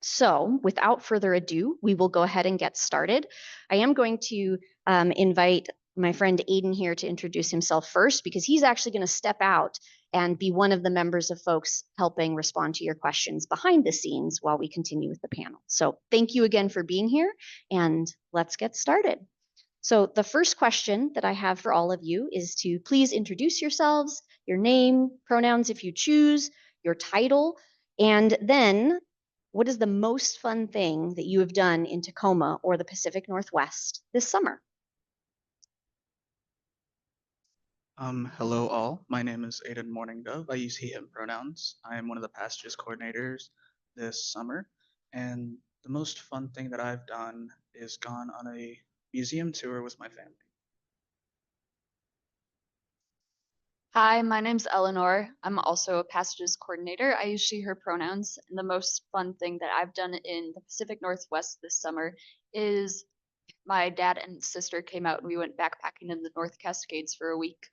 So without further ado, we will go ahead and get started. I am going to invite my friend Aiden here to introduce himself first, because he's actually going to step out and be one of the members of folks helping respond to your questions behind the scenes while we continue with the panel. So thank you again for being here, and let's get started. So the first question that I have for all of you is to please introduce yourselves, your name, pronouns if you choose, your title, and then what is the most fun thing that you have done in Tacoma or the Pacific Northwest this summer? Hello all. My name is Aiden Morningdove. I use he, him pronouns. I am one of the passages coordinators this summer, and the most fun thing that I've done is gone on a museum tour with my family. Hi, my name's Eleanor. I'm also a passages coordinator. I use she, her pronouns. And the most fun thing that I've done in the Pacific Northwest this summer is my dad and sister came out and we went backpacking in the North Cascades for a week.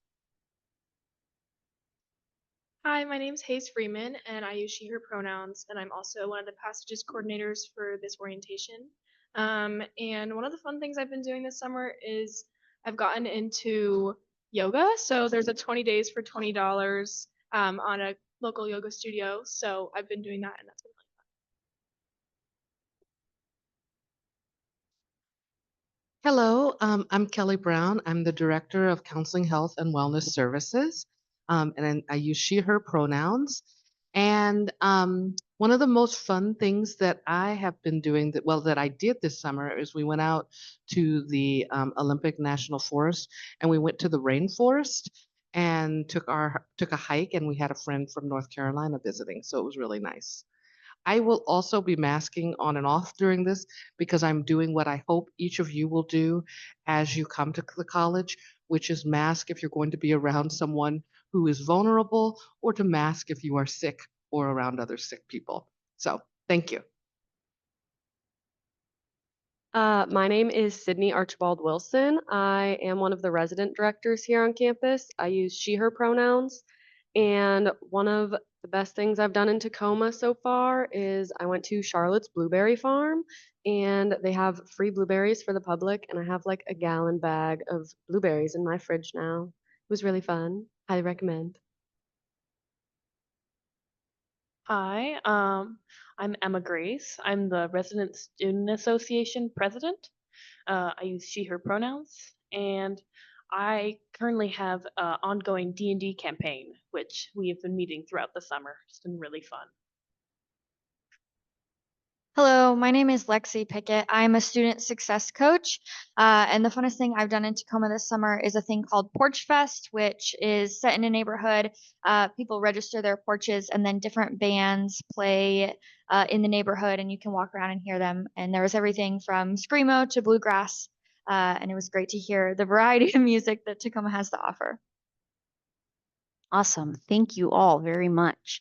Hi, my name's Hayes Freeman, and I use she, her pronouns, and I'm also one of the passages coordinators for this orientation. And one of the fun things I've been doing this summer is I've gotten into yoga. So there's a 20 days for $20 on a local yoga studio. So I've been doing that, and that's been really Hello, I'm Kelly Brown. I'm the Director of Counseling, Health, and Wellness Services, and I use she, her pronouns. And one of the most fun things that I have been doing that I did this summer is we went out to the Olympic National Forest, and we went to the rainforest and took a hike, and we had a friend from North Carolina visiting, so it was really nice. I will also be masking on and off during this because I'm doing what I hope each of you will do as you come to the college, which is mask if you're going to be around someone who is vulnerable, or to mask if you are sick or around other sick people. So thank you. My name is Sydney Archibald Wilson. I am one of the resident directors here on campus. I use she, her pronouns. And one of the best things I've done in Tacoma so far is I went to Charlotte's Blueberry Farm, and they have free blueberries for the public. And I have like a gallon bag of blueberries in my fridge now. It was really fun. Highly recommend. Hi, I'm Emma Grace. I'm the Resident Student Association president. I use she, her pronouns, and I currently have an ongoing D&D campaign, which we have been meeting throughout the summer. It's been really fun. Hello, my name is Lexi Pickett. I'm a student success coach. And the funnest thing I've done in Tacoma this summer is a thing called Porch Fest, which is set in a neighborhood. People register their porches, and then different bands play in the neighborhood, and you can walk around and hear them. And there was everything from screamo to bluegrass. And it was great to hear the variety of music that Tacoma has to offer. Awesome. Thank you all very much.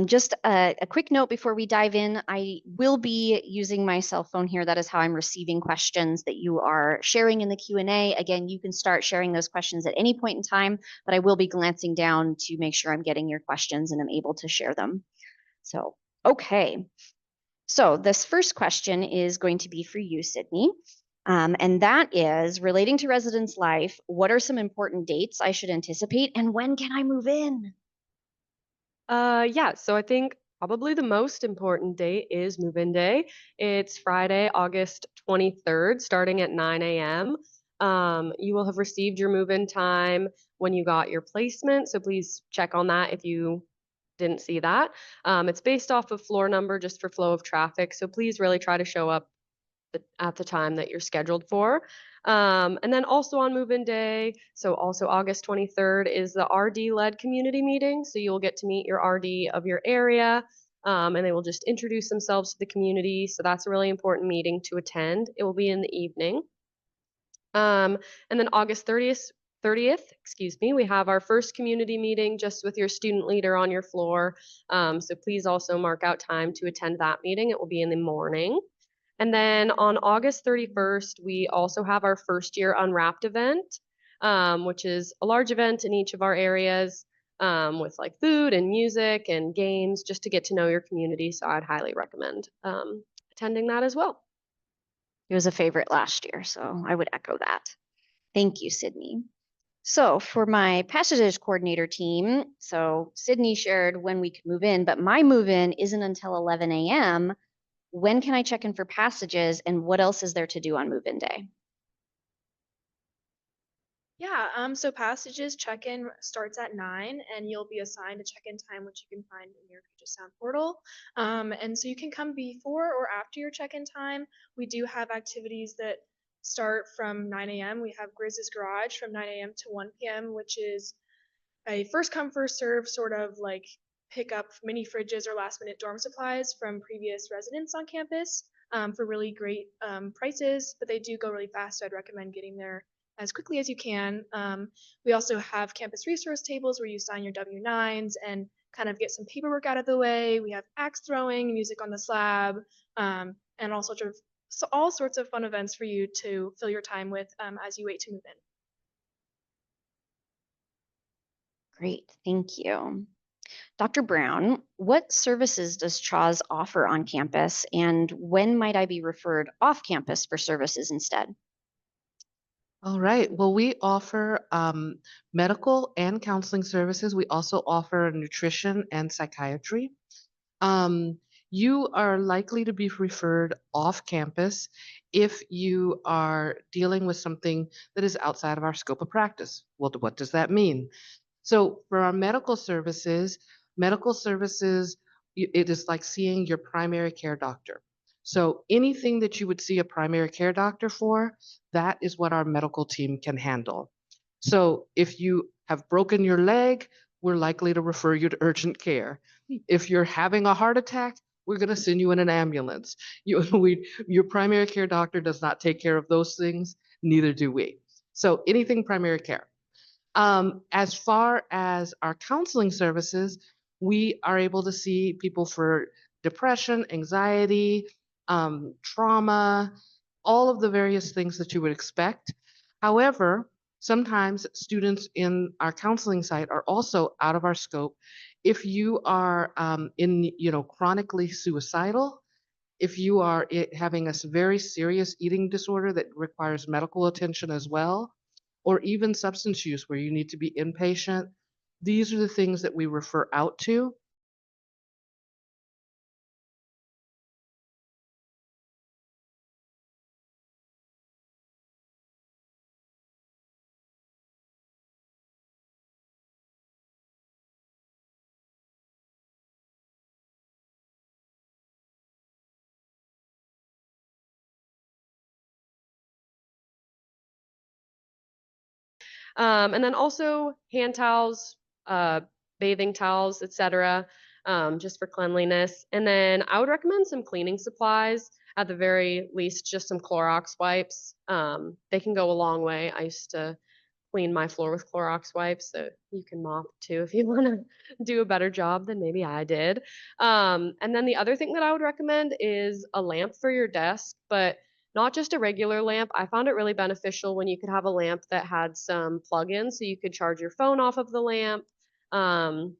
Just a quick note before we dive in, I will be using my cell phone here. That is how I'm receiving questions that you are sharing in the Q&A. Again, you can start sharing those questions at any point in time, but I will be glancing down to make sure I'm getting your questions and I'm able to share them. So, okay. So this first question is going to be for you, Sydney. And that is relating to residence life. What are some important dates I should anticipate, and when can I move in? Yeah, so I think probably the most important date is move-in day. It's Friday, August 23rd, starting at 9 a.m. You will have received your move-in time when you got your placement, so please check on that if you didn't see that. It's based off of floor number just for flow of traffic, so please really try to show up at the time that you're scheduled for. And then also on move-in day, so also August 23rd, is the RD-led community meeting. So you'll get to meet your RD of your area, and they will just introduce themselves to the community. So that's a really important meeting to attend. It will be in the evening. And then August 30th, we have our first community meeting just with your student leader on your floor. So please also mark out time to attend that meeting. It will be in the morning. And then on August 31st, we also have our first year Unwrapped event, which is a large event in each of our areas. with like food and music and games just to get to know your community. So I'd highly recommend attending that as well. It was a favorite last year, so I would echo that. Thank you, Sydney. So for my passages coordinator team, so Sydney shared when we could move in, but my move in isn't until 11 a.m. When can I check in for passages, and what else is there to do on move in day? Yeah, so passages check-in starts at 9 and you'll be assigned a check-in time which you can find in your Puget Sound portal. And so you can come before or after your check-in time. We do have activities that start from 9 a.m. We have Grizz's Garage from 9 a.m. to 1 p.m., which is a first come first serve sort of like pick up mini fridges or last minute dorm supplies from previous residents on campus for really great prices, but they do go really fast. So I'd recommend getting there as quickly as you can. We also have campus resource tables where you sign your W-9s and kind of get some paperwork out of the way. We have axe throwing, music on the slab, and all sorts of fun events for you to fill your time with as you wait to move in. Great, thank you. Dr. Brown, what services does CHAWS offer on campus, and when might I be referred off campus for services instead? All right. Well, we offer medical and counseling services. We also offer nutrition and psychiatry. Um, you are likely to be referred off campus if you are dealing with something that is outside of our scope of practice. Well, what does that mean? So for our medical services, it is like seeing your primary care doctor. So anything that you would see a primary care doctor for, that is what our medical team can handle. So if you have broken your leg, we're likely to refer you to urgent care. If you're having a heart attack, we're going to send you in an ambulance. Your primary care doctor does not take care of those things, neither do we. So anything primary care. As far as our counseling services, we are able to see people for depression, anxiety, trauma, all of the various things that you would expect. However, sometimes students in our counseling site are also out of our scope. If you are chronically suicidal, if you are having a very serious eating disorder that requires medical attention as well, or even substance use where you need to be inpatient, these are the things that we refer out to. And then also hand towels, bathing towels, etc., just for cleanliness. And then I would recommend some cleaning supplies, at the very least, just some Clorox wipes. They can go a long way. I used to clean my floor with Clorox wipes, so you can mop too if you want to do a better job than maybe I did. And then the other thing that I would recommend is a lamp for your desk, but not just a regular lamp. I found it really beneficial when you could have a lamp that had some plug-ins, so you could charge your phone off of the lamp, um,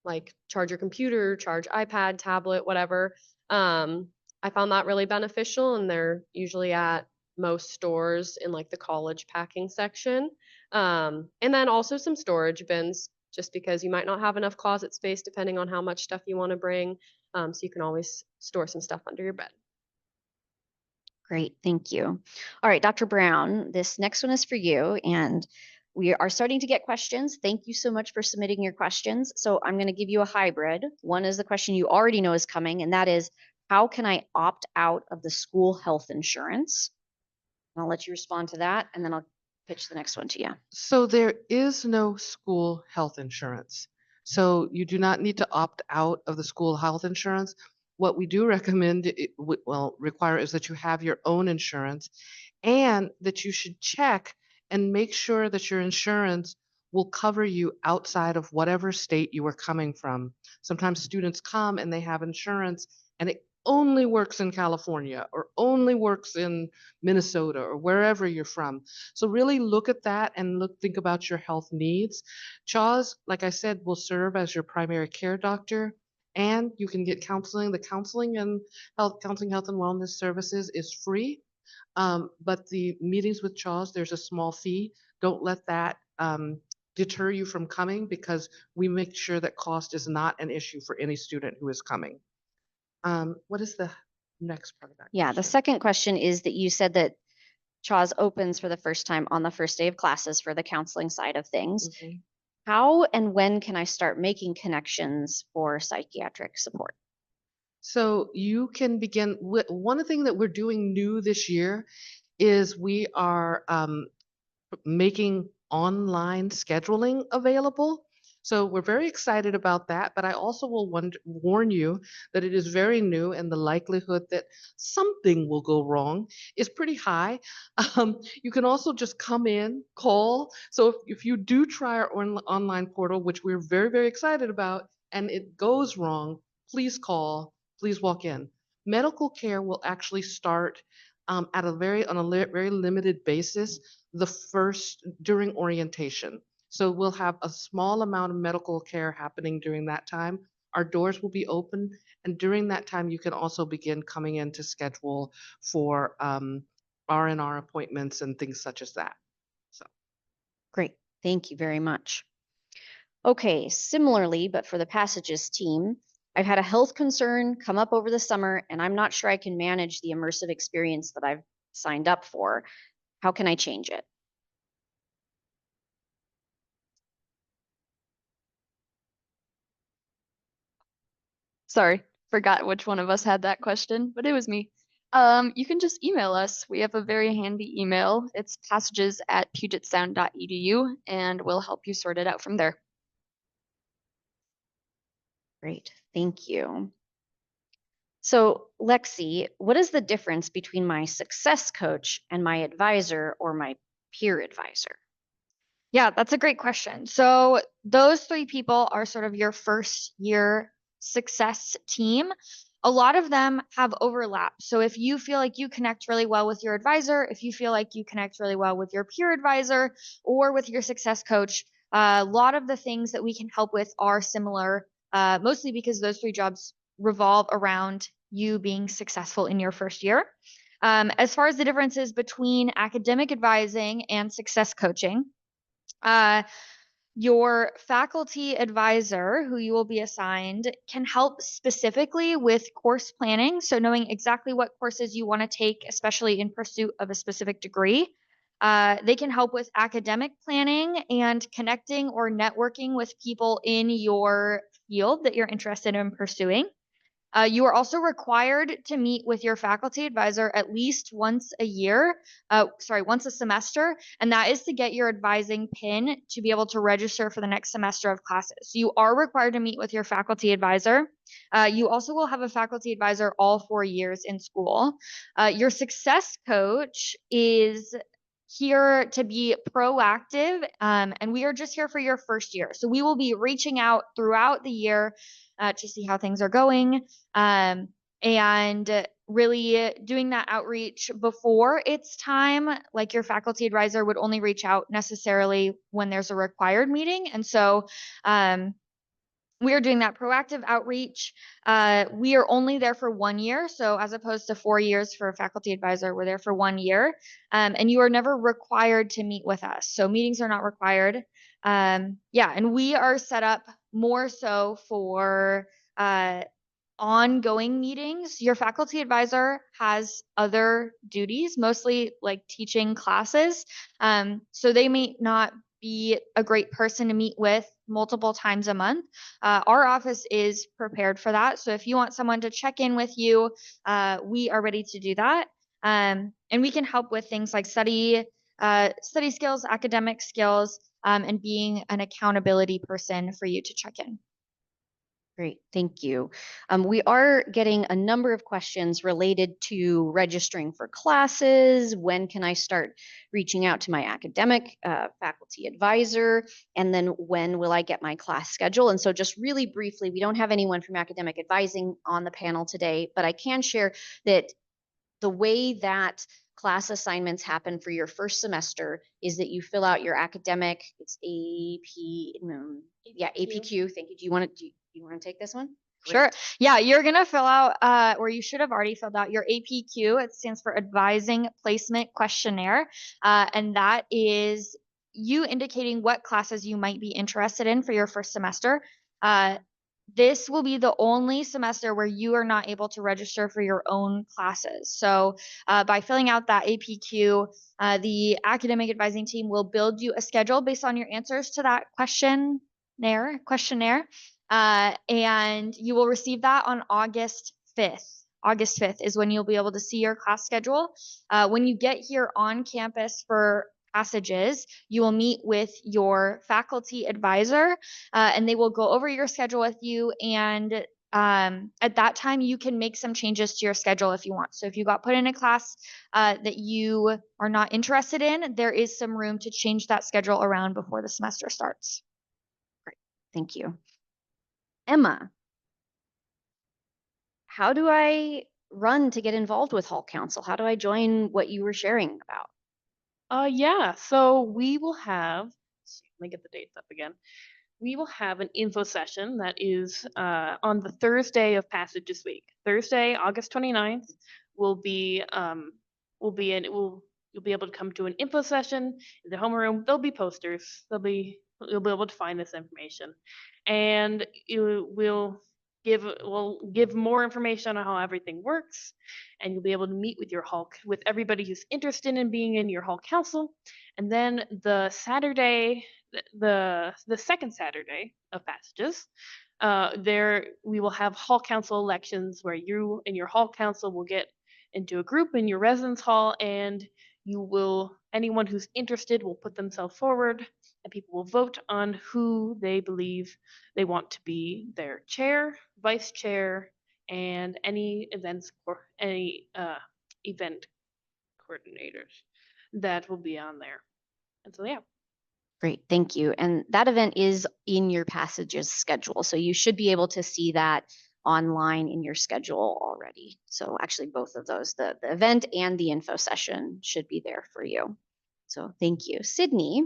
like charge your computer, charge iPad, tablet, whatever. I found that really beneficial, and they're usually at most stores in like the college packing section. And then also some storage bins, just because you might not have enough closet space depending on how much stuff you want to bring. So you can always store some stuff under your bed. Great, thank you. All right, Dr. Brown, this next one is for you, and we are starting to get questions. Thank you so much for submitting your questions. So I'm going to give you a hybrid. One is the question you already know is coming, and that is, how can I opt out of the school health insurance? And I'll let you respond to that, and then I'll pitch the next one to you. So there is no school health insurance. So you do not need to opt out of the school health insurance. What we do recommend, require is that you have your own insurance and that you should check and make sure that your insurance will cover you outside of whatever state you are coming from. Sometimes students come and they have insurance and it only works in California or only works in Minnesota or wherever you're from. So really look at that and think about your health needs. CHAWS, like I said, will serve as your primary care doctor, and you can get counseling. The counseling and counseling, health and wellness services is free. But the meetings with CHAWS, there's a small fee. Don't let that deter you from coming, because we make sure that cost is not an issue for any student who is coming. What is the next part of that Yeah, the question? second question is that you said that CHAWS opens for the first time on the first day of classes for the counseling side of things. Mhm. How and when can I start making connections for psychiatric support? So you can begin with one thing that we're doing new this year is we are making online scheduling available. So we're very excited about that, but I also will warn you that it is very new and the likelihood that something will go wrong is pretty high. You can also just come in, call. So if you do try our online portal, which we're very, very excited about, and it goes wrong, please call, please walk in. Medical care will actually start at a very limited basis the first during orientation. So we'll have a small amount of medical care happening during that time. Our doors will be open, and during that time, you can also begin coming in to schedule for R&R appointments and things such as that. So Great, thank you very much. Okay, similarly, but for the Passages team, I've had a health concern come up over the summer, and I'm not sure I can manage the immersive experience that I've signed up for. How can I change it? Sorry, forgot which one of us had that question, but it was me. You can just email us. We have a very handy email. It's passages@pugetsound.edu, and we'll help you sort it out from there. Great, thank you. So, Lexi, what is the difference between my success coach and my advisor or my peer advisor? Yeah, that's a great question. So those three people are sort of your first year success team. A lot of them have overlap. So if you feel like you connect really well with your advisor, if you feel like you connect really well with your peer advisor or with your success coach, a lot of the things that we can help with are similar, mostly because those three jobs revolve around you being successful in your first year. As far as the differences between academic advising and success coaching, uh, your faculty advisor, who you will be assigned, can help specifically with course planning. So, knowing exactly what courses you want to take, especially in pursuit of a specific degree. They can help with academic planning and connecting or networking with people in your field that you're interested in pursuing. You are also required to meet with your faculty advisor at least once a year, once a semester, and that is to get your advising PIN to be able to register for the next semester of classes. So you are required to meet with your faculty advisor. You also will have a faculty advisor all 4 years in school. Your success coach is here to be proactive, and we are just here for your first year. So we will be reaching out throughout the year to see how things are going, and really doing that outreach before it's time. Like your faculty advisor would only reach out necessarily when there's a required meeting. And so we are doing that proactive outreach. We are only there for 1 year. So as opposed to 4 years for a faculty advisor, we're there for 1 year. And you are never required to meet with us. So meetings are not required. And we are set up more so for ongoing meetings. Your faculty advisor has other duties, mostly like teaching classes. So they may not be a great person to meet with multiple times a month. Our office is prepared for that. So if you want someone to check in with you, we are ready to do that. And we can help with things like study skills, academic skills, and being an accountability person for you to check in. Great, thank you. We are getting a number of questions related to registering for classes. When can I start reaching out to my academic faculty advisor? And then when will I get my class schedule? And so just really briefly, we don't have anyone from academic advising on the panel today, but I can share that the way that class assignments happen for your first semester is that you fill out your academic, it's APQ. Thank you. Do you want to take this one? Sure. Great. Yeah, you're gonna fill out, or you should have already filled out your APQ. It stands for Advising Placement Questionnaire, and that is you indicating what classes you might be interested in for your first semester. This will be the only semester where you are not able to register for your own classes. So, by filling out that APQ, the academic advising team will build you a schedule based on your answers to that questionnaire. And you will receive that on August 5th. August 5th is when you'll be able to see your class schedule. When you get here on campus for passages, you will meet with your faculty advisor, and they will go over your schedule with you. And at that time, you can make some changes to your schedule if you want. So if you got put in a class that you are not interested in, there is some room to change that schedule around before the semester starts. Great. Thank you. Emma, how do I run to get involved with Hall Council? How do I join what you were sharing about? Yeah, so we will have, let me get the dates up again. We will have an info session that is on the Thursday of Passages Week. Thursday, August 29th, will be you'll be able to come to an info session in the homeroom. There'll be posters. You'll be able to find this information, and we'll give more information on how everything works, and you'll be able to meet with your hall with everybody who's interested in being in your hall council. And then the Saturday, the second Saturday of Passages, there we will have hall council elections where you and your hall council will get into a group in your residence hall, and anyone who's interested will put themselves forward, and people will vote on who they believe they want to be their chair, vice chair, and any event coordinators that will be on there. And so, yeah. Great, thank you. And that event is in your passages schedule. So you should be able to see that online in your schedule already. So actually both of those, the event and the info session should be there for you. So thank you. Sydney,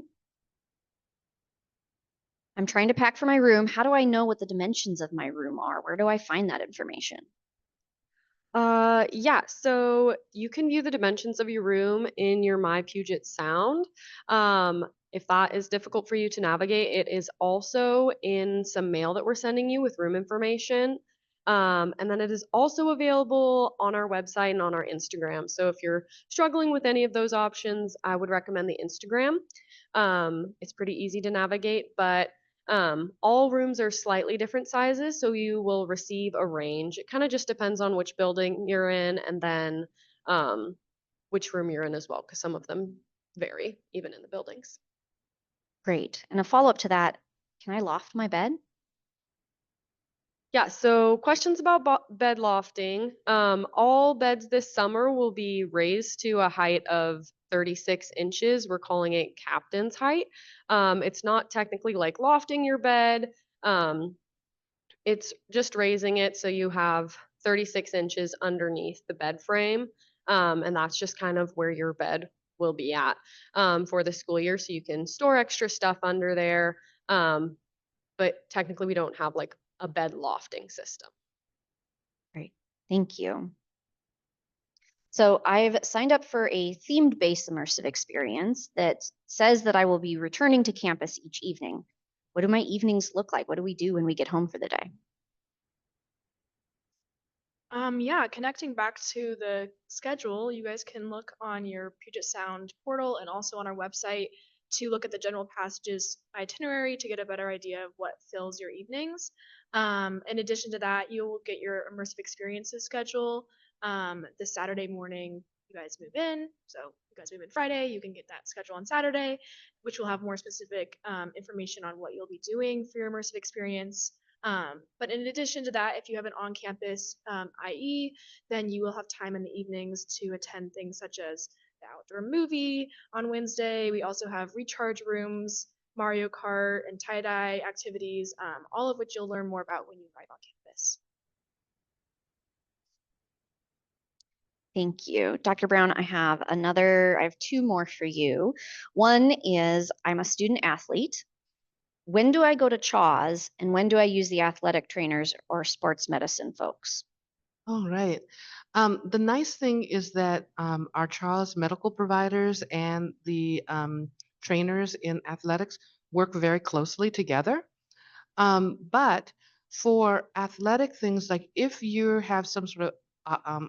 I'm trying to pack for my room. How do I know what the dimensions of my room are? Where do I find that information? Yeah, so you can view the dimensions of your room in your My Puget Sound. If that is difficult for you to navigate, it is also in some mail that we're sending you with room information. And then it is also available on our website and on our Instagram. So if you're struggling with any of those options, I would recommend the Instagram. It's pretty easy to navigate, but all rooms are slightly different sizes, so you will receive a range. It kind of just depends on which building you're in and then which room you're in as well, because some of them vary even in the buildings. Great. And a follow-up to that, can I loft my bed? Yeah, so questions about bed lofting. All beds this summer will be raised to a height of 36 inches. We're calling it captain's height. It's not technically like lofting your bed. It's just raising it so you have 36 inches underneath the bed frame. And that's just kind of where your bed will be at for the school year. So you can store extra stuff under there. But technically we don't have like a bed lofting system. Great, thank you. So I've signed up for a themed-based immersive experience that says that I will be returning to campus each evening. What do my evenings look like? What do we do when we get home for the day? Yeah, connecting back to the schedule, you guys can look on your Puget Sound portal and also on our website to look at the general passages itinerary to get a better idea of what fills your evenings. In addition to that, you'll get your immersive experiences schedule. This Saturday morning, you guys move in. So you guys move in Friday, you can get that schedule on Saturday, which will have more specific information on what you'll be doing for your immersive experience. But in addition to that, if you have an on-campus IE, then you will have time in the evenings to attend things such as the outdoor movie on Wednesday. We also have recharge rooms, Mario Kart, and tie-dye activities, all of which you'll learn more about when you arrive on campus. Thank you. Dr. Brown, I have two more for you. One is I'm a student athlete. When do I go to CHAWS and when do I use the athletic trainers or sports medicine folks? All right. The nice thing is that our Charles medical providers and the trainers in athletics work very closely together. But for athletic things, like if you have some sort of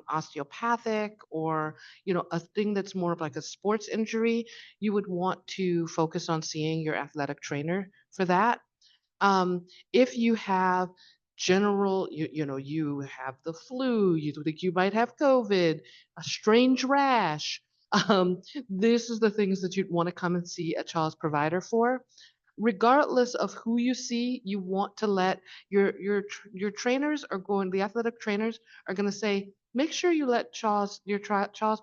osteopathic or a thing that's more of like a sports injury, you would want to focus on seeing your athletic trainer for that. If you have general, you have the flu, you think you might have COVID, a strange rash, this is the things that you'd want to come and see a child's provider for. Regardless of who you see, you want to let your trainers are going, the athletic trainers are going to say, make sure you let child's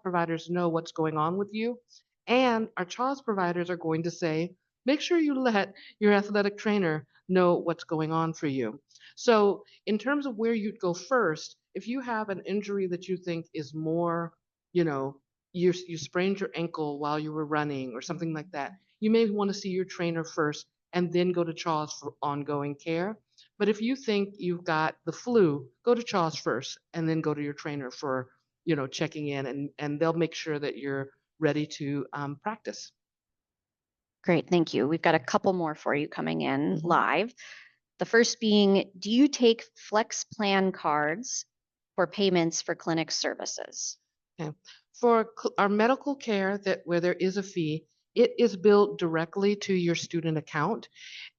providers know what's going on with you. And our child's providers are going to say, make sure you let your athletic trainer know what's going on for you. So, in terms of where you'd go first, if you have an injury that you think is more, you know, you sprained your ankle while you were running or something like that, you may want to see your trainer first and then go to CHAWS for ongoing care. But if you think you've got the flu, go to CHAWS first and then go to your trainer for, checking in, and they'll make sure that you're ready to practice. Great, thank you. We've got a couple more for you coming in Mhm. live. The first being, do you take flex plan cards for payments for clinic services? Okay. For our medical care that where there is a fee, it is billed directly to your student account.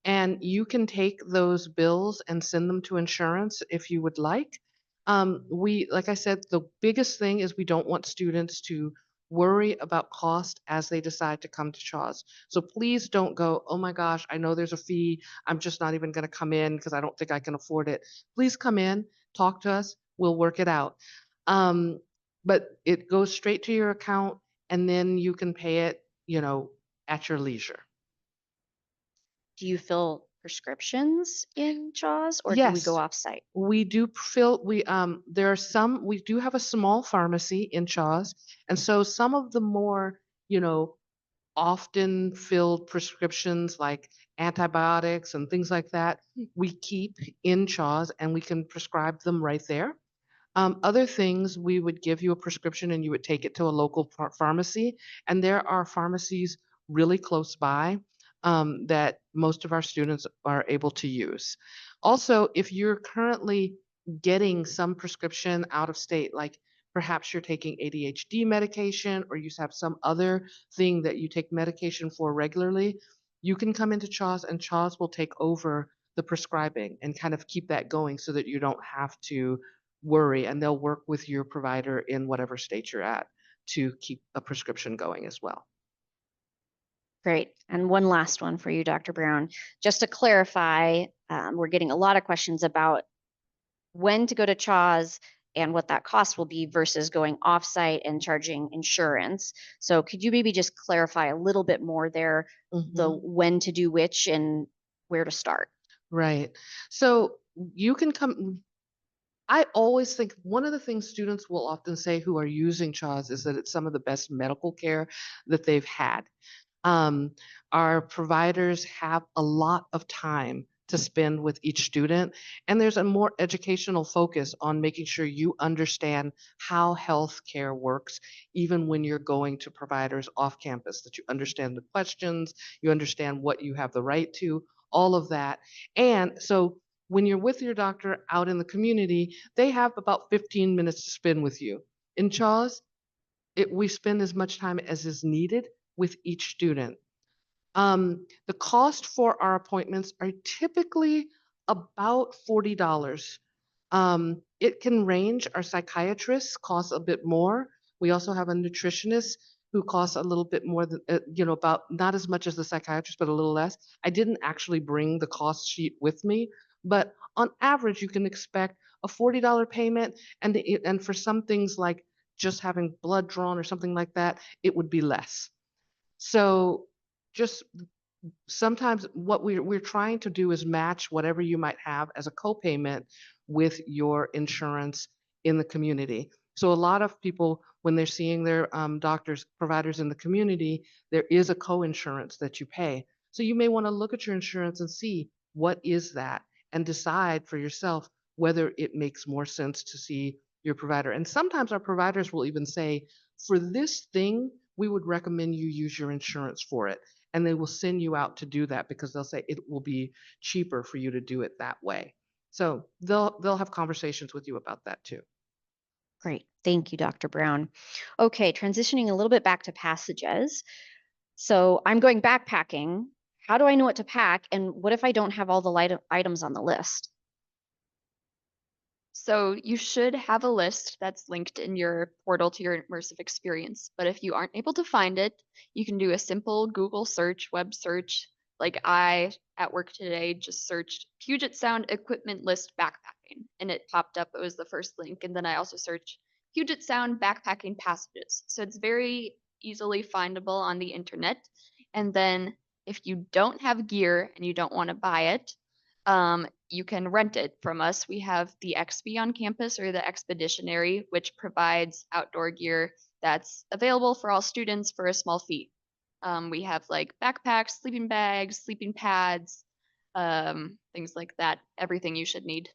And you can take those bills and send them to insurance if you would like. Like I said, the biggest thing is we don't want students to worry about cost as they decide to come to CHAWS. So please don't go, oh my gosh, I know there's a fee. I'm just not even going to come in because I don't think I can afford it. Please come in, talk to us, we'll work it out. But it goes straight to your account and then you can pay it, at your leisure. Do you fill prescriptions in CHAWS or do we go Yes, off-site? we do fill, there are some, we do have a small pharmacy in CHAWS. And so some of the more, often filled prescriptions like antibiotics and things like that, we keep in CHAWS and we can prescribe them right there. Other things, we would give you a prescription and you would take it to a local pharmacy. And there are pharmacies really close by that most of our students are able to use. Also, if you're currently getting some prescription out of state, like perhaps you're taking ADHD medication or you have some other thing that you take medication for regularly, you can come into CHAWS and CHAWS will take over the prescribing and kind of keep that going so that you don't have to worry, and they'll work with your provider in whatever state you're at to keep a prescription going as well. Great. And one last one for you, Dr. Brown. Just to clarify, we're getting a lot of questions about when to go to CHAWS and what that cost will be versus going offsite and charging insurance. So could you maybe just clarify a little bit more there, the when to do which and where to start? Right. So you can come. I always think one of the things students will often say who are using CHAWS is that it's some of the best medical care that they've had. Um, our providers have a lot of time to spend with each student, and there's a more educational focus on making sure you understand how healthcare works, even when you're going to providers off campus, that you understand the questions, you understand what you have the right to, all of that. And so when you're with your doctor out in the community, they have about 15 minutes to spend with you. In CHAWS, we spend as much time as is needed with each student. The cost for our appointments are typically about $40. It can range. Our psychiatrist costs a bit more. We also have a nutritionist who costs a little bit more than, about not as much as the psychiatrist, but a little less. I didn't actually bring the cost sheet with me, but on average, you can expect a $40 payment, and for some things like just having blood drawn or something like that, it would be less. So just sometimes what we're trying to do is match whatever you might have as a copayment with your insurance in the community. So a lot of people, when they're seeing their doctors, providers in the community, there is a co-insurance that you pay. So you may want to look at your insurance and see what is that and decide for yourself whether it makes more sense to see your provider. And sometimes our providers will even say, for this thing, we would recommend you use your insurance for it. And they will send you out to do that because they'll say it will be cheaper for you to do it that way. So they'll have conversations with you about that too. Great. Thank you, Dr. Brown. Okay, transitioning a little bit back to passages. So I'm going backpacking. How do I know what to pack? And what if I don't have all the items on the list? So you should have a list that's linked in your portal to your immersive experience. But if you aren't able to find it, you can do a simple Google search, web search. Like I at work today just searched Puget Sound equipment list backpacking and it popped up. It was the first link. And then I also searched Puget Sound backpacking passages. So it's very easily findable on the internet. And then if you don't have gear and you don't want to buy it, you can rent it from us. We have the XB on campus or the Expeditionary, which provides outdoor gear that's available for all students for a small fee. We have like backpacks, sleeping bags, sleeping pads, things like that, everything you should need.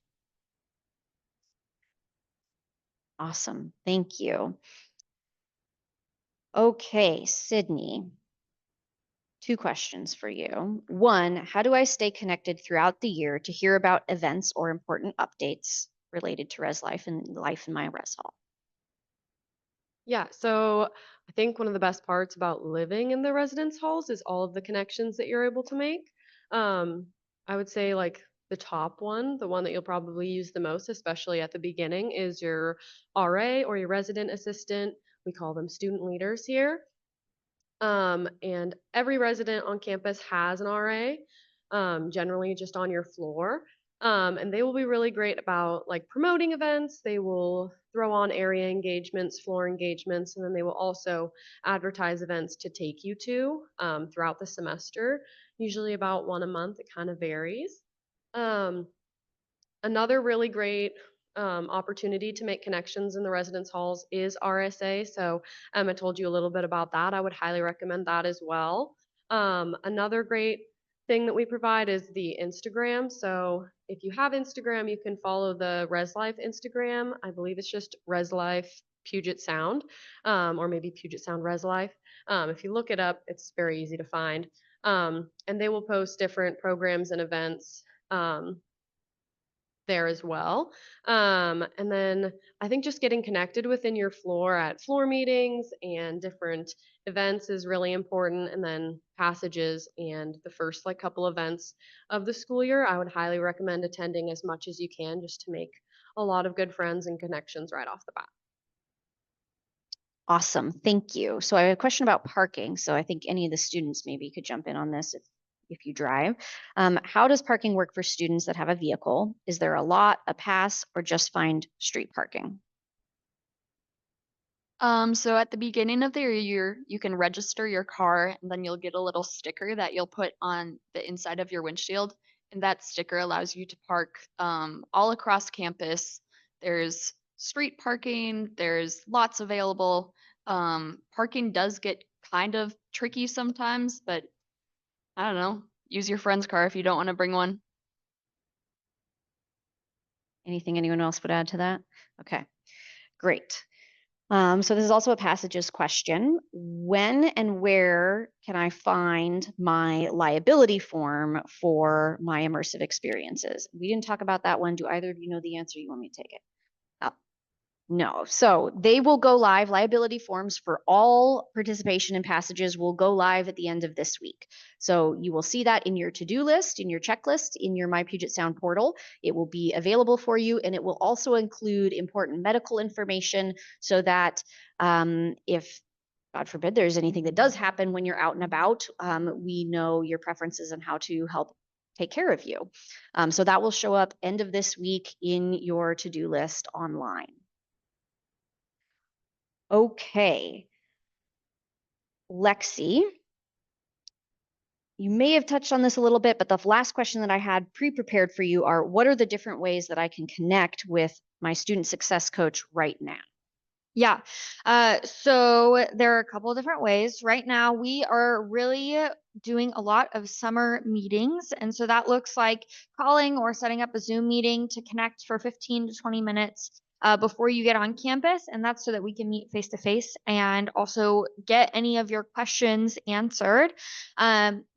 Awesome. Thank you. Okay, Sydney. 2 questions for you. One, how do I stay connected throughout the year to hear about events or important updates related to Res Life and life in my Res Hall? Yeah, so I think one of the best parts about living in the residence halls is all of the connections that you're able to make. I would say like the top one, the one that you'll probably use the most, especially at the beginning, is your RA or your resident assistant. We call them student leaders here. And every resident on campus has an RA, generally just on your floor. And they will be really great about like promoting events. They will throw on area engagements, floor engagements, and then they will also advertise events to take you to throughout the semester, usually about one a month. It kind of varies. Another really great opportunity to make connections in the residence halls is RSA. So Emma told you a little bit about that. I would highly recommend that as well. Another great thing that we provide is the Instagram. So if you have Instagram, you can follow the Res Life Instagram. I believe it's just Res Life Puget Sound, or maybe Puget Sound Res Life. If you look it up, it's very easy to find. And they will post different programs and events there as well. And then I think just getting connected within your floor at floor meetings and different events is really important. And then passages and the first like couple events of the school year, I would highly recommend attending as much as you can just to make a lot of good friends and connections right off the bat. Awesome. Thank you. So I have a question about parking. So I think any of the students maybe could jump in on this if you drive. How does parking work for students that have a vehicle? Is there a lot, a pass, or just find street parking? So at the beginning of the year, you can register your car and then you'll get a little sticker that you'll put on the inside of your windshield. And that sticker allows you to park all across campus. There's street parking, there's lots available. Parking does get kind of tricky sometimes, but I don't know, use your friend's car if you don't want to bring one. Anything anyone else would add to that? Okay, great. So this is also a passages question. When and where can I find my liability form for my immersive experiences? We didn't talk about that one. Do either of you know the answer? You want me to take it? Oh, no. So they will go live. Liability forms for all participation in passages will go live at the end of this week. So you will see that in your to-do list, in your checklist, in your My Puget Sound portal. It will be available for you, and it will also include important medical information so that if, God forbid, there's anything that does happen when you're out and about, we know your preferences and how to help take care of you. So that will show up end of this week in your to-do list online. Okay. Lexi, you may have touched on this a little bit, but the last question that I had pre-prepared for you are, what are the different ways that I can connect with my student success coach right now? Yeah. So there are a couple of different ways. Right now, we are really doing a lot of summer meetings. And so that looks like calling or setting up a Zoom meeting to connect for 15 to 20 minutes before you get on campus. And that's so that we can meet face to face and also get any of your questions answered.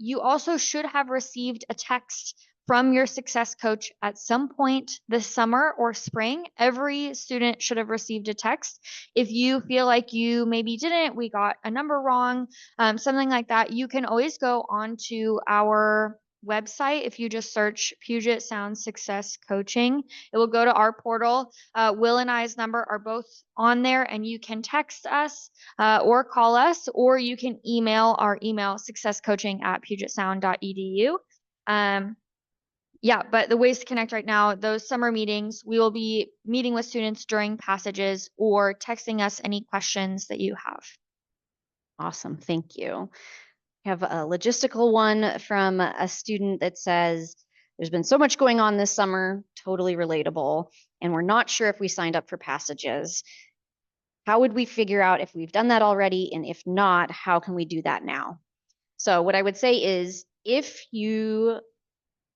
You also should have received a text from your success coach at some point this summer or spring. Every student should have received a text. If you feel like you maybe didn't, we got a number wrong, something like that, you can always go onto our website. If you just search Puget Sound Success Coaching, it will go to our portal. Will and I's number are both on there, and you can text us or call us, or you can email our email successcoaching@pugetsound.edu. Yeah, but the ways to connect right now, those summer meetings, we will be meeting with students during passages or texting us any questions that you have. Awesome, thank you. I have a logistical one from a student that says, there's been so much going on this summer, totally relatable, and we're not sure if we signed up for passages. How would we figure out if we've done that already? And if not, how can we do that now? So what I would say is, if you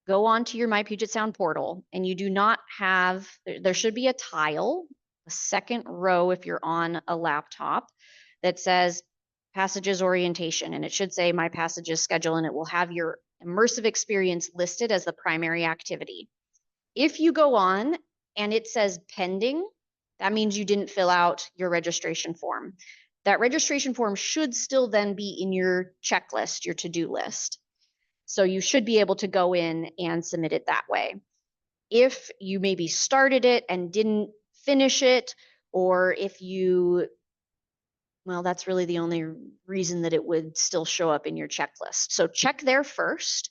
go onto your My Puget Sound portal and you do not have, there should be a tile, a second row if you're on a laptop, that says passages orientation, and it should say My Passages schedule, and it will have your immersive experience listed as the primary activity. If you go on and it says pending, that means you didn't fill out your registration form. That registration form should still then be in your checklist, your to-do list. So you should be able to go in and submit it that way. If you maybe started it and didn't finish it, or if you, well, that's really the only reason that it would still show up in your checklist. So check there first.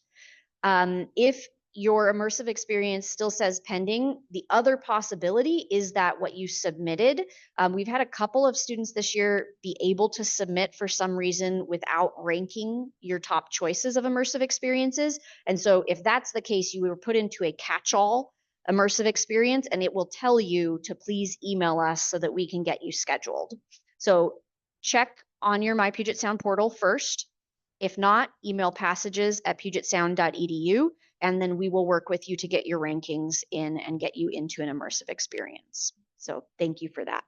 If your immersive experience still says pending, the other possibility is that what you submitted, we've had a couple of students this year be able to submit for some reason without ranking your top choices of immersive experiences. And so if that's the case, you were put into a catch-all immersive experience, and it will tell you to please email us so that we can get you scheduled. So check on your My Puget Sound portal first. If not, email passages@pugetsound.edu, and then we will work with you to get your rankings in and get you into an immersive experience. So thank you for that.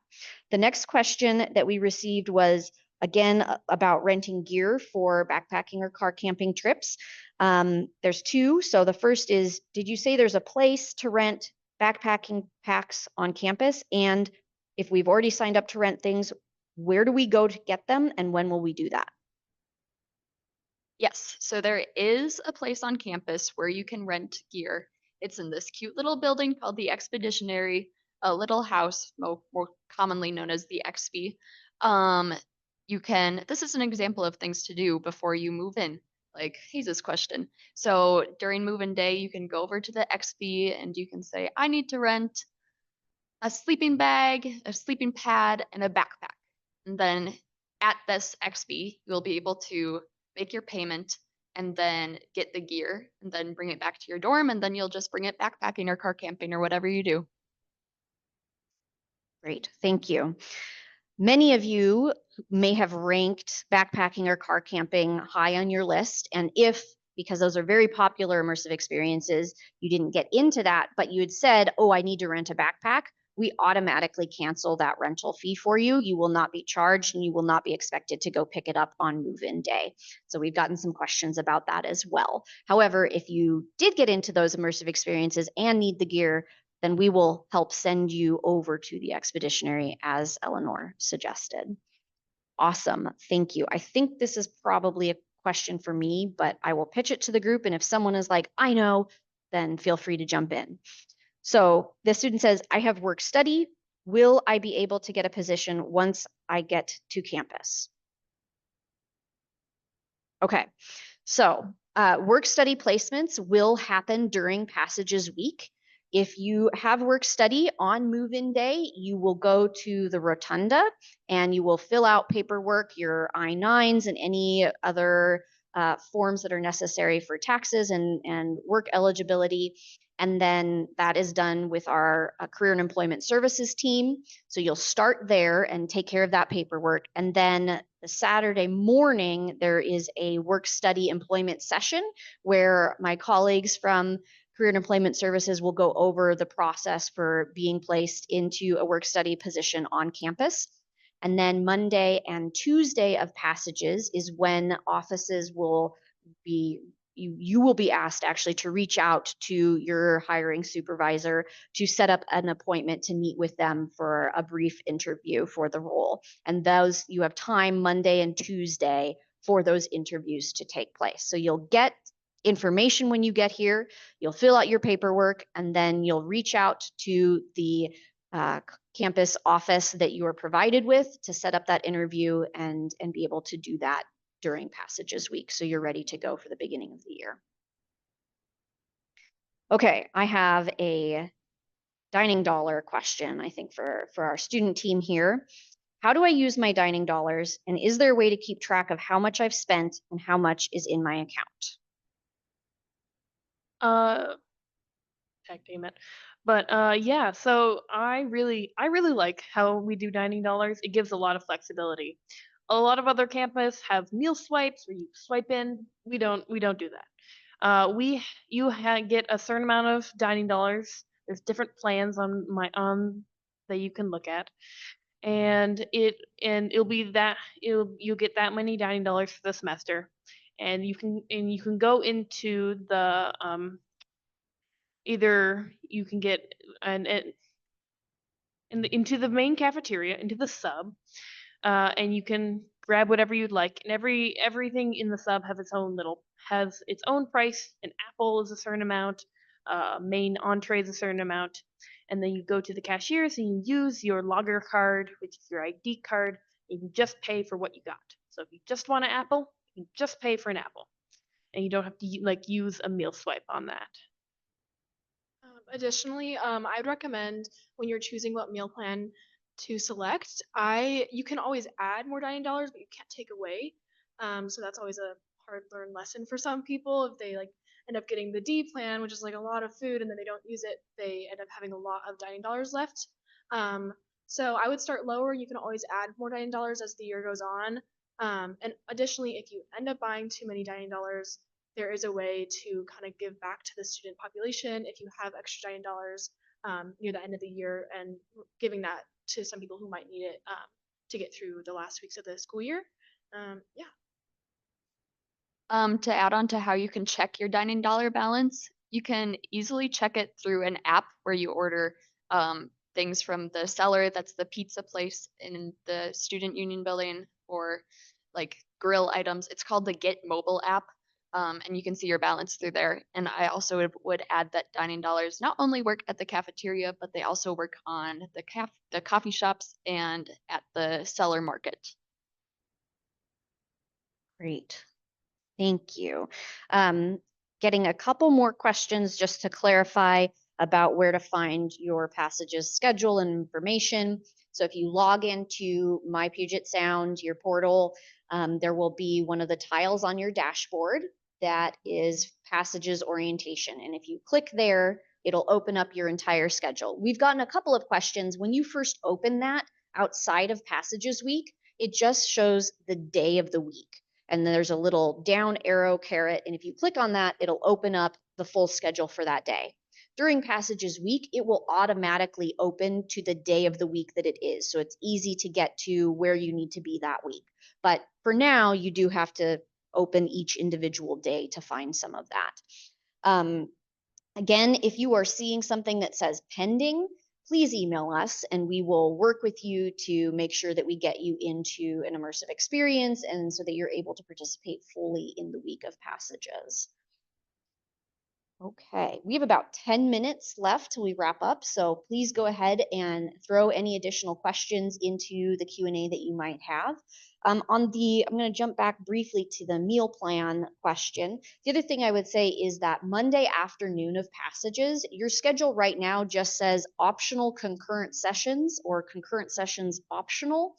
The next question that we received was, again, about renting gear for backpacking or car camping trips. There's two. So the first is, did you say there's a place to rent backpacking packs on campus? And if we've already signed up to rent things, where do we go to get them, and when will we do that? Yes, so there is a place on campus where you can rent gear. It's in this cute little building called the Expeditionary, a little house, more commonly known as the XP. This is an example of things to do before you move in, like Haze's question. So during move-in day, you can go over to the XP and you can say, I need to rent a sleeping bag, a sleeping pad, and a backpack. And then at this XP, you'll be able to make your payment and then get the gear and then bring it back to your dorm, and then you'll just bring it backpacking or car camping or whatever you do. Great, thank you. Many of you may have ranked backpacking or car camping high on your list, and if, because those are very popular immersive experiences, you didn't get into that, but you had said, oh, I need to rent a backpack, we automatically cancel that rental fee for you. You will not be charged, and you will not be expected to go pick it up on move-in day. So we've gotten some questions about that as well. However, if you did get into those immersive experiences and need the gear, then we will help send you over to the Expeditionary, as Eleanor suggested. Awesome, thank you. I think this is probably a question for me, but I will pitch it to the group, and if someone is like, I know, then feel free to jump in. So the student says, I have work study. Will I be able to get a position once I get to campus? Okay, so Work study placements will happen during Passages Week. If you have work study on move-in day, you will go to the rotunda and you will fill out paperwork, your I-9s and any other forms that are necessary for taxes and work eligibility. And then that is done with our Career and Employment Services team. So you'll start there and take care of that paperwork. And then the Saturday morning, there is a work study employment session where my colleagues from Career and Employment Services will go over the process for being placed into a work study position on campus. And then Monday and Tuesday of Passages is when offices will be you will be asked actually to reach out to your hiring supervisor to set up an appointment to meet with them for a brief interview for the role. And those, you have time Monday and Tuesday for those interviews to take place. So you'll get information when you get here, you'll fill out your paperwork, and then you'll reach out to the campus office that you are provided with to set up that interview and be able to do that during Passages Week. So you're ready to go for the beginning of the year. Okay, I have a dining dollar question, I think, for our student team here. How do I use my dining dollars? And is there a way to keep track of how much I've spent and how much is in my account? Tag team it. But yeah, so I really like how we do dining dollars. It gives a lot of flexibility. A lot of other campus have meal swipes where you swipe in. We don't do that. Get a certain amount of dining dollars. There's different plans on that you can look at, and it'll be that you'll get that many dining dollars for the semester, and you can go into the either you can get into the main cafeteria, into the sub, and you can grab whatever you'd like. And everything in the sub has its own price. An apple is a certain amount, main entree is a certain amount, and then you go to the cashiers and you use your logger card, which is your ID card. And you can just pay for what you got. So if you just want an apple, you can just pay for an apple, and you don't have to use a meal swipe on that. Additionally, I'd recommend when you're choosing what meal plan to select, you can always add more dining dollars, but you can't take away. So that's always a hard learned lesson for some people. If they like end up getting the D plan, which is like a lot of food, and then they don't use it, they end up having a lot of dining dollars left. So I would start lower. You can always add more dining dollars as the year goes on. And additionally, if you end up buying too many dining dollars, there is a way to kind of give back to the student population if you have extra dining dollars near the end of the year and giving that to some people who might need it to get through the last weeks of the school year. Yeah. To add on to how you can check your dining dollar balance, you can easily check it through an app where you order things from the seller, that's the pizza place in the student union building, or like grill items. It's called the Get Mobile app. And you can see your balance through there. And I also would add that dining dollars not only work at the cafeteria, but they also work on the coffee shops and at the seller market. Great. Thank you. Getting a couple more questions just to clarify about where to find your Passages schedule and information. So if you log into My Puget Sound, your portal, there will be one of the tiles on your dashboard that is Passages orientation. And if you click there, it'll open up your entire schedule. We've gotten a couple of questions. When you first open that outside of Passages Week, it just shows the day of the week. And then there's a little down arrow caret. And if you click on that, it'll open up the full schedule for that day. During Passages Week, it will automatically open to the day of the week that it is. So it's easy to get to where you need to be that week. But for now, you do have to open each individual day to find some of that. Again, if you are seeing something that says pending, please email us and we will work with you to make sure that we get you into an immersive experience and so that you're able to participate fully in the week of Passages. Okay, we have about 10 minutes left till we wrap up, so please go ahead and throw any additional questions into the Q&A that you might have. I'm going to jump back briefly to the meal plan question. The other thing I would say is that Monday afternoon of passages, your schedule right now just says optional concurrent sessions or concurrent sessions optional.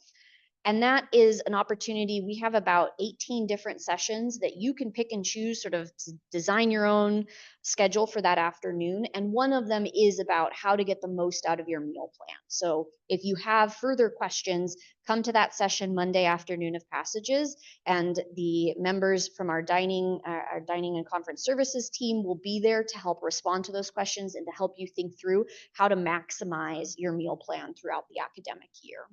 And that is an opportunity. We have about 18 different sessions that you can pick and choose, sort of to design your own schedule for that afternoon. And one of them is about how to get the most out of your meal plan. So if you have further questions, come to that session Monday afternoon of passages, and the members from our dining and conference services team will be there to help respond to those questions and to help you think through how to maximize your meal plan throughout the academic year.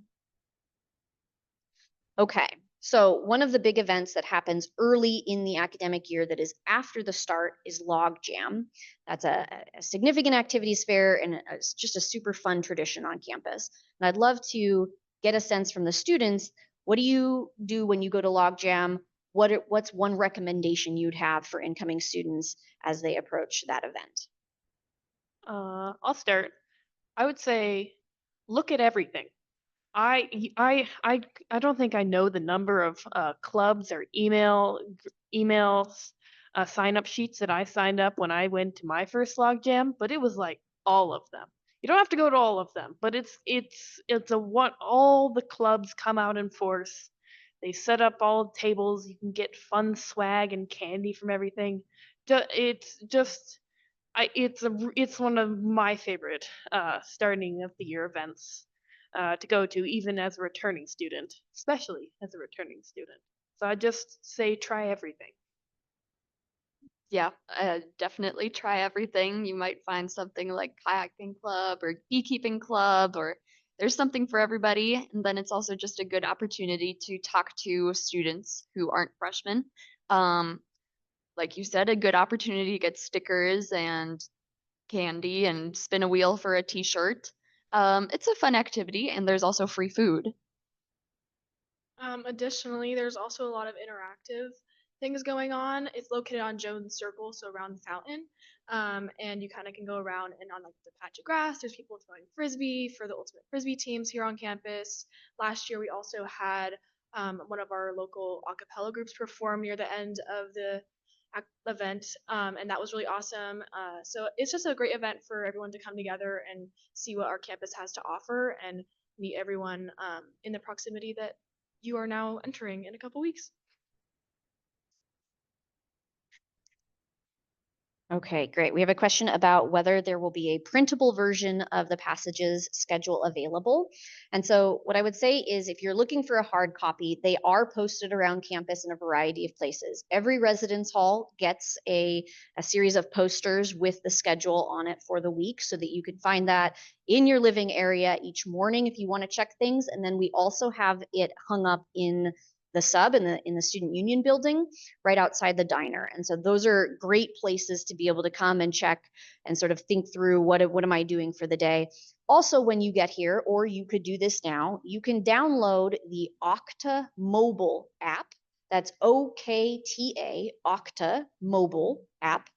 Okay, so one of the big events that happens early in the academic year that is after the start is Log Jam. That's a significant activities fair, and it's just a super fun tradition on campus. And I'd love to get a sense from the students, what do you do when you go to Log Jam? What's one recommendation you'd have for incoming students as they approach that event? I'll start. I would say look at everything. I don't think I know the number of clubs or emails, sign up sheets that I signed up when I went to my first log jam, but it was like all of them. You don't have to go to all of them, but it's a what all the clubs come out in force. They set up all tables. You can get fun swag and candy from everything. It's just it's one of my favorite starting of the year events to go to, even as a returning student, especially as a returning student. So I just say try everything. Yeah, definitely try everything. You might find something like kayaking club or beekeeping club, or there's something for everybody. And then it's also just a good opportunity to talk to students who aren't freshmen. Um, like you said, a good opportunity to get stickers and candy and spin a wheel for a t-shirt. It's a fun activity, and there's also free food. Additionally, there's also a lot of interactive things going on. It's located on Jones Circle, so around the fountain. And you kind of can go around and on like the patch of grass, there's people throwing frisbee for the ultimate frisbee teams here on campus. Last year, we also had one of our local a cappella groups perform near the end of the event, and that was really awesome. So it's just a great event for everyone to come together and see what our campus has to offer and meet everyone in the proximity that you are now entering in a couple weeks. Okay, great. We have a question about whether there will be a printable version of the passages schedule available. And so what I would say is if you're looking for a hard copy, they are posted around campus in a variety of places. Every residence hall gets a series of posters with the schedule on it for the week so that you can find that in your living area each morning if you want to check things. And then we also have it hung up in the sub in the student union building right outside the diner. And so those are great places to be able to come and check and sort of think through what am I doing for the day. Also, when you get here, or you could do this now, you can download the Okta mobile app. That's OKTA, Okta mobile app.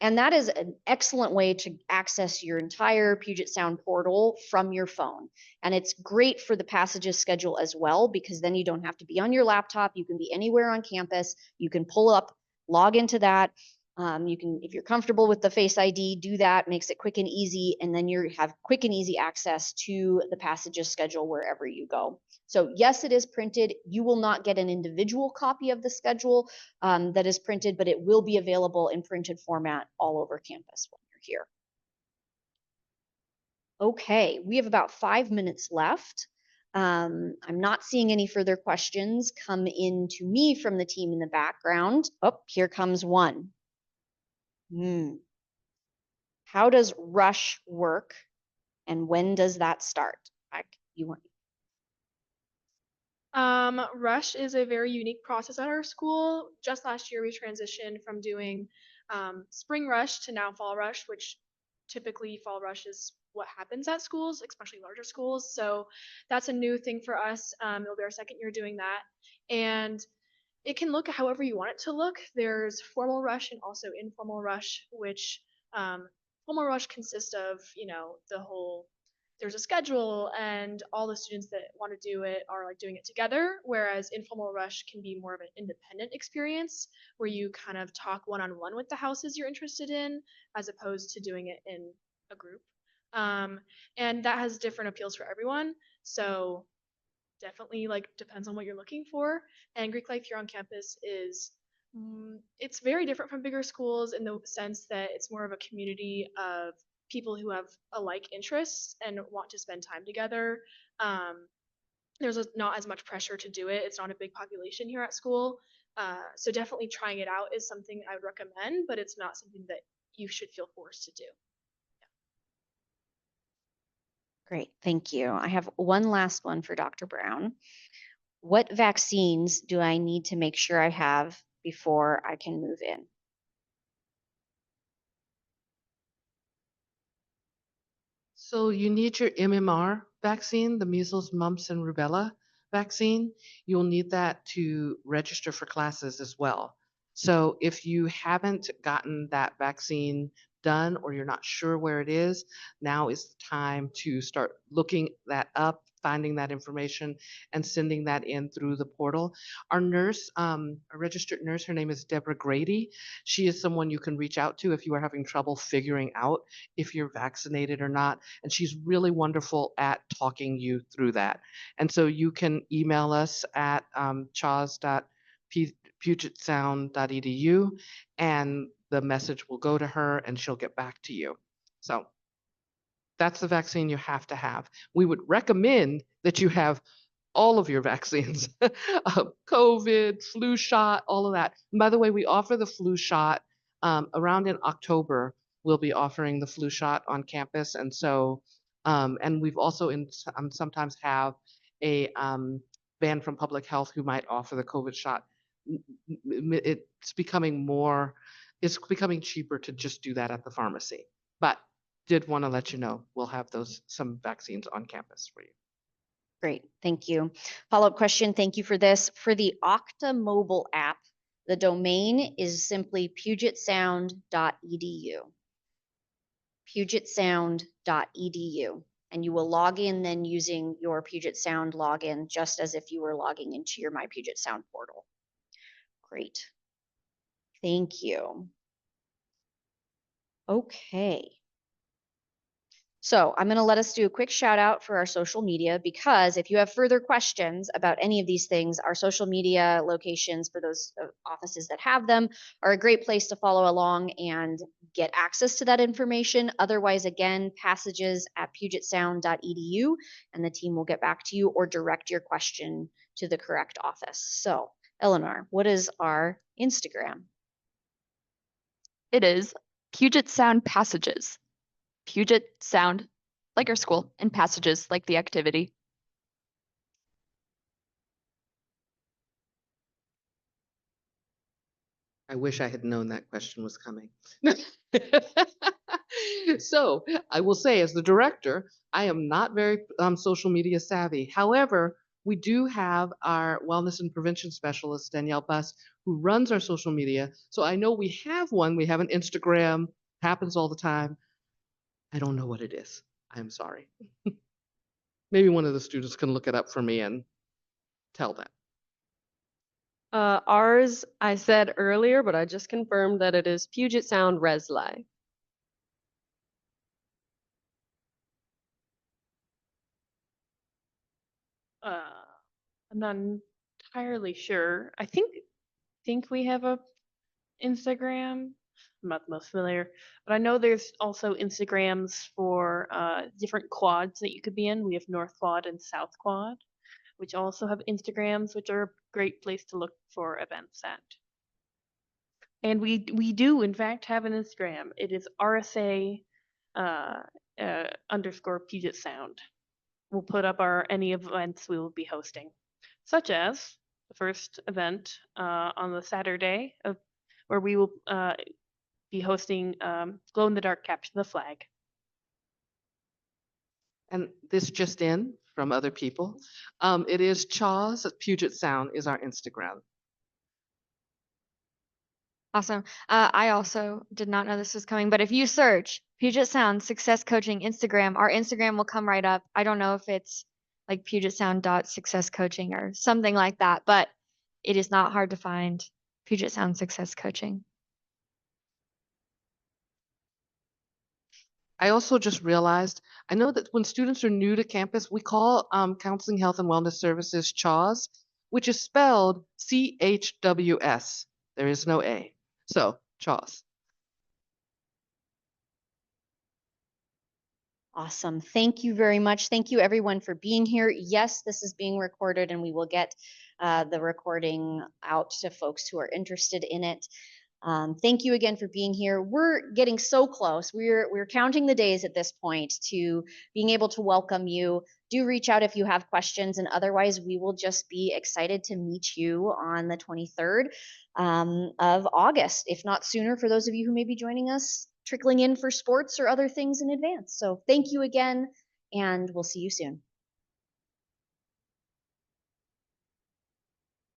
And that is an excellent way to access your entire Puget Sound portal from your phone. And it's great for the passages schedule as well, because then you don't have to be on your laptop. You can be anywhere on campus. You can pull up, log into that. You can, if you're comfortable with the Face ID, do that, makes it quick and easy. And then you have quick and easy access to the passages schedule wherever you go. So yes, it is printed. You will not get an individual copy of the schedule that is printed, but it will be available in printed format all over campus when you're here. Okay, we have about 5 minutes left. I'm not seeing any further questions come in to me from the team in the background. Oh, here comes one. How does rush work and when does that start? You want Rush is a very unique process at our school. Just last year, we transitioned from doing spring rush to now fall rush, which typically fall rush is what happens at schools, especially larger schools. So that's a new thing for us. It'll be our second year doing that. And it can look however you want it to look. There's formal rush and also informal rush, which formal rush consists of, the whole, there's a schedule and all the students that want to do it are like doing it together, whereas informal rush can be more of an independent experience where you kind of talk one-on-one with the houses you're interested in as opposed to doing it in a group. And that has different appeals for everyone. So definitely like depends on what you're looking for. And Greek life here on campus is it's very different from bigger schools in the sense that it's more of a community of people who have alike interests and want to spend time together. There's not as much pressure to do it. It's not a big population here at school. So definitely trying it out is something I would recommend, but it's not something that you should feel forced to do. Great, thank you. I have one last one for Dr. Brown. What vaccines do I need to make sure I have before I can move in? So you need your MMR vaccine, the measles, mumps, and rubella vaccine. You'll need that to register for classes as well. So if you haven't gotten that vaccine done or you're not sure where it is, now is the time to start looking that up, finding that information, and sending that in through the portal. Our nurse, a registered nurse, her name is Deborah Grady. She is someone you can reach out to if you are having trouble figuring out if you're vaccinated or not. And she's really wonderful at talking you through that. And so you can email us at chaz.pugetsound.edu and the message will go to her and she'll get back to you. So that's the vaccine you have to have. We would recommend that you have all of your vaccines, COVID, flu shot, all of that. And by the way, we offer the flu shot around in October. We'll be offering the flu shot on campus. And so, and we've also sometimes have a van from public health who might offer the COVID shot. It's becoming cheaper to just do that at the pharmacy. But did want to let you know, we'll have some vaccines on campus for you. Great, thank you. Follow-up question, thank you for this. For the Okta mobile app, the domain is simply pugetsound.edu. pugetsound.edu. And you will log in then using your Puget Sound login, just as if you were logging into your My Puget Sound portal. Great. Thank you. Okay. So I'm going to let us do a quick shout out for our social media, because if you have further questions about any of these things, our social media locations for those offices that have them are a great place to follow along and get access to that information. Otherwise, again, passages@pugetsound.edu, and the team will get back to you or direct your question to the correct office. So Eleanor, what is our Instagram? It is Puget Sound Passages. Puget Sound, like our school, and passages, like the activity. I wish I had known that question was coming. So I will say, as the director, I am not very social media savvy. However, we do have our wellness and prevention specialist, Danielle Buss, who runs our social media. So I know we have one. We have an Instagram, happens all the time. I don't know what it is. I'm sorry. Maybe one of the students can look it up for me and tell them. Ours, I said earlier, but I just confirmed that it is Puget Sound Resli. I'm not entirely sure. I think we have a Instagram. I'm not the most familiar, but I know there's also Instagrams for different quads that you could be in. We have North Quad and South Quad, which also have Instagrams, which are a great place to look for events at. And we do in fact have an Instagram. It is RSA underscore Puget Sound. We'll put up any events we will be hosting, such as the first event on the Saturday where we will be hosting glow in the dark capture the flag. And this just in from other people. It is Chaz at Puget Sound is our Instagram. Awesome. I also did not know this was coming, but if you search Puget Sound Success Coaching Instagram, our Instagram will come right up. I don't know if it's like pugetsound.successcoaching or something like that, but it is not hard to find Puget Sound Success Coaching. I also just realized, I know that when students are new to campus, we call Counseling Health and Wellness Services CHAWS, which is spelled CHWS. There is no A. So, CHAWS. Awesome. Thank you very much. Thank you everyone for being here. Yes, this is being recorded and we will get the recording out to folks who are interested in it. Thank you again for being here. We're getting so close. We're counting the days at this point to being able to welcome you. Do reach out if you have questions, and otherwise we will just be excited to meet you on the 23rd of August, if not sooner, for those of you who may be joining us trickling in for sports or other things in advance. So thank you again, and we'll see you soon.